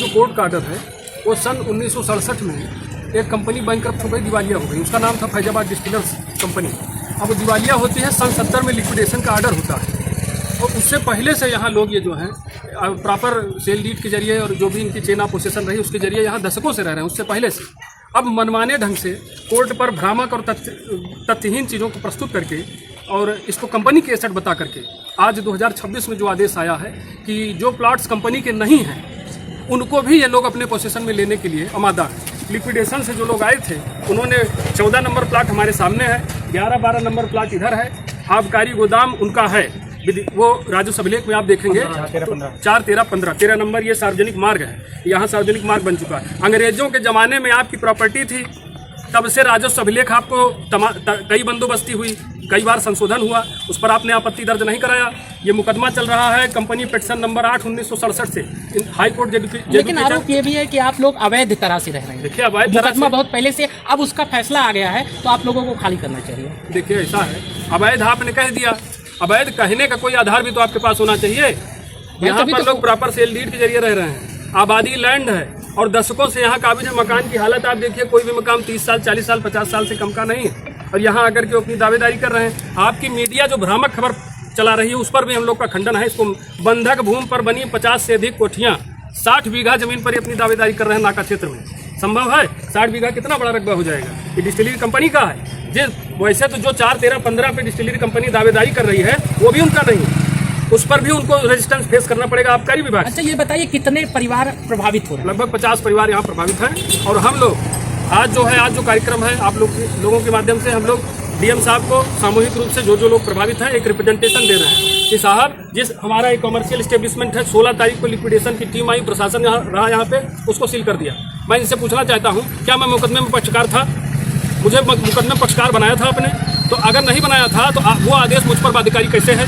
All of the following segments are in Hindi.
जो कोर्ट का ऑर्डर है वो सन 1967 में एक कंपनी बैंकरप्ट हो गई, दिवालिया हो गई। उसका नाम था फैजाबाद डिस्टिलर्स कंपनी। अब दिवालिया होती है, सन 70 में लिक्विडेशन का ऑर्डर होता है। और उससे पहले से यहाँ लोग ये जो हैं प्रॉपर सेल डीड के जरिए और जो भी इनकी चेन ऑफ पोसेशन रही उसके जरिए यहाँ दशकों से रह रहे हैं, उससे पहले से। अब मनमाने ढंग से कोर्ट पर भ्रामक और तथ्यहीन चीज़ों को प्रस्तुत करके और इसको कंपनी के एसेट बता करके आज 2026 में जो आदेश आया है कि जो प्लॉट्स कंपनी के नहीं हैं उनको भी ये लोग अपने पोसेशन में लेने के लिए आमादा हैं। लिक्विडेशन से जो लोग आए थे उन्होंने 14 नंबर प्लाट हमारे सामने है, 11-12 नंबर प्लाट इधर है, आबकारी गोदाम उनका है, वो राजस्व अभिलेख में आप देखेंगे 4, 13, 15, 13 नंबर ये सार्वजनिक मार्ग है, यहाँ सार्वजनिक मार्ग बन चुका है। अंग्रेजों के ज़माने में आपकी प्रॉपर्टी थी, तब से राजस्व अभिलेख आपको कई बंदोबस्ती हुई, कई बार संशोधन हुआ, उस पर आपने आपत्ति दर्ज नहीं कराया। ये मुकदमा चल रहा है कंपनी पेटिशन नंबर 8 1967 से हाई कोर्ट लेकिन आरोप ये भी है कि आप लोग अवैध तरह से रह रहे हैं। देखिए अवैध मुकदमा बहुत पहले से, अब उसका फैसला आ गया है तो आप लोगों को खाली करना चाहिए। देखिए ऐसा है, अवैध आपने कह दिया, अवैध कहने का कोई आधार भी तो आपके पास होना चाहिए। यहाँ पर लोग प्रॉपर सेल डीड के जरिए रह रहे हैं, आबादी लैंड है और दशकों से यहाँ काबिज है। मकान की हालत आप देखिए, कोई भी मकान 30 साल 40 साल 50 साल से कम का नहीं है और यहाँ आकर के अपनी दावेदारी कर रहे हैं। आपकी मीडिया जो भ्रामक खबर चला रही है उस पर भी हम लोग का खंडन है। इसको बंधक भूमि पर बनी 50 से अधिक कोठियाँ 60 बीघा जमीन पर अपनी दावेदारी कर रहे हैं नाका क्षेत्र में। संभव है? 60 बीघा कितना बड़ा रकबा हो जाएगा? ये डिस्टिलरी कंपनी का है। वैसे तो जो 4, 13, 15 पे डिस्टिलरी कंपनी दावेदारी कर रही है वो भी उनका नहीं है, उस पर भी उनको रेजिस्टेंस फेस करना पड़ेगा आबकारी विभाग। अच्छा ये बताइए कितने परिवार प्रभावित हो रहे हैं? लगभग 50 परिवार यहाँ प्रभावित हैं। और हम लोग आज जो कार्यक्रम है आप लोगों के माध्यम से हम लोग डीएम साहब को सामूहिक रूप से जो लोग प्रभावित हैं एक रिप्रेजेंटेशन दे रहे हैं कि साहब जिस हमारा एक कमर्शियल एस्टेब्लिशमेंट है 16 तारीख को लिक्विडेशन की टीम आई, प्रशासन रहा यहाँ पे, उसको सील कर दिया। मैं इनसे पूछना चाहता हूँ क्या मैं मुकदमे में पक्षकार था? मुझे मुकदमे में पक्षकार बनाया था आपने? तो अगर नहीं बनाया था तो वो आदेश मुझ पर बाध्यकारी कैसे है?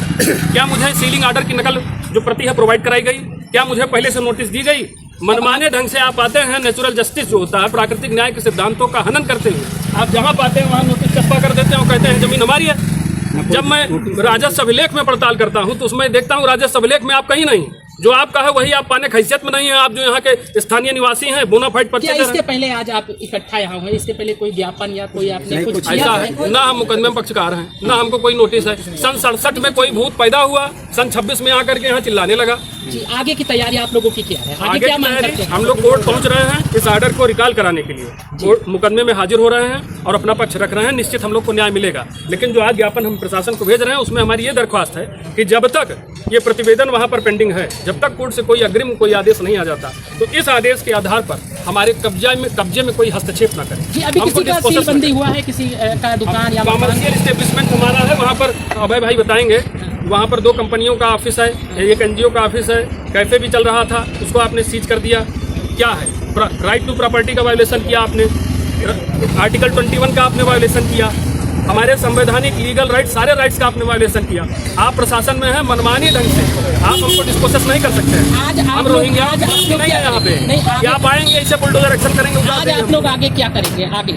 क्या मुझे सीलिंग ऑर्डर की नकल जो प्रति है प्रोवाइड कराई गई? क्या मुझे पहले से नोटिस दी गई? मनमाने ढंग से आप आते हैं, नेचुरल जस्टिस जो होता है प्राकृतिक न्याय के सिद्धांतों का हनन करते हुए आप जहां पाते हैं वहां नोटिस चस्पा कर देते हैं और कहते हैं जमीन हमारी है। जब मैं राजस्व अभिलेख में पड़ताल करता हूं तो उसमें देखता हूं राजस्व अभिलेख में आप कहीं नहीं, जो आपका है वही आप पाने की हैसियत में नहीं है। आप जो यहाँ के स्थानीय निवासी हैं, बोनाफाइड परचेजर हैं। इसके पहले आज आप इकट्ठा यहाँ हुए, इसके पहले कोई ज्ञापन या कोई आपने कुछ ऐसा है? ना हम मुकदमे में पक्षकार हैं, ना हमको कोई नोटिस है। सन 67 में कोई भूत पैदा हुआ, सन 26 में आकर के यहाँ चिल्लाने लगा। जी आगे की तैयारी आप लोगों की क्या है? आगे क्या मांग करते हैं? हम लोग कोर्ट पहुँच रहे हैं इस ऑर्डर को रिकॉल कराने के लिए, कोर्ट मुकदमे में हाजिर हो रहे हैं और अपना पक्ष रख रहे हैं। निश्चित हम लोग को न्याय मिलेगा। लेकिन जो आज ज्ञापन हम प्रशासन को भेज रहे हैं उसमें हमारी ये दरख्वास्त है कि जब तक ये प्रतिवेदन वहाँ पर पेंडिंग है, जब तक कोर्ट से कोई अग्रिम कोई आदेश नहीं आ जाता तो इस आदेश के आधार पर हमारे कब्जे में कोई हस्तक्षेप न करें। जी अभी किसी का सीलबंदी हुआ है, किसी का दुकान या कमर्शियल एस्टेब्लिशमेंट हमारा है, वहाँ पर अभय भाई बताएंगे, वहाँ पर 2 कंपनियों का ऑफिस है, एक एनजीओ का ऑफिस है, कैफे भी चल रहा था, उसको आपने सीज कर दिया। क्या है? राइट टू प्रॉपर्टी का वायोलेशन किया आपने, आर्टिकल 21 का आपने वायोलेशन किया, हमारे संवैधानिक लीगल राइट सारे राइट्स का आपने वायोलेशन किया। आप प्रशासन में है, मनमानी ढंग से आप हमको डिस्पोसेस नहीं कर सकते हैं। आज हम रोहिंग्या नहीं है यहाँ पे, आप आएंगे ऐसे बुलडोजर एक्शन करेंगे। आज आप लोग आगे क्या करेंगे? आगे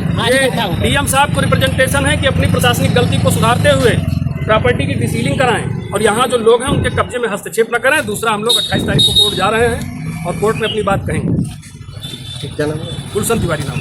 डीएम साहब को रिप्रेजेंटेशन है कि अपनी प्रशासनिक गलती को सुधारते हुए प्रॉपर्टी की डिसीलिंग कराएं और यहाँ जो लोग हैं उनके कब्जे में हस्तक्षेप न करें। दूसरा हम लोग 28 तारीख को कोर्ट जा रहे हैं और कोर्ट में अपनी बात कहेंगे। क्या नाम है? गुलशन तिवारी नाम।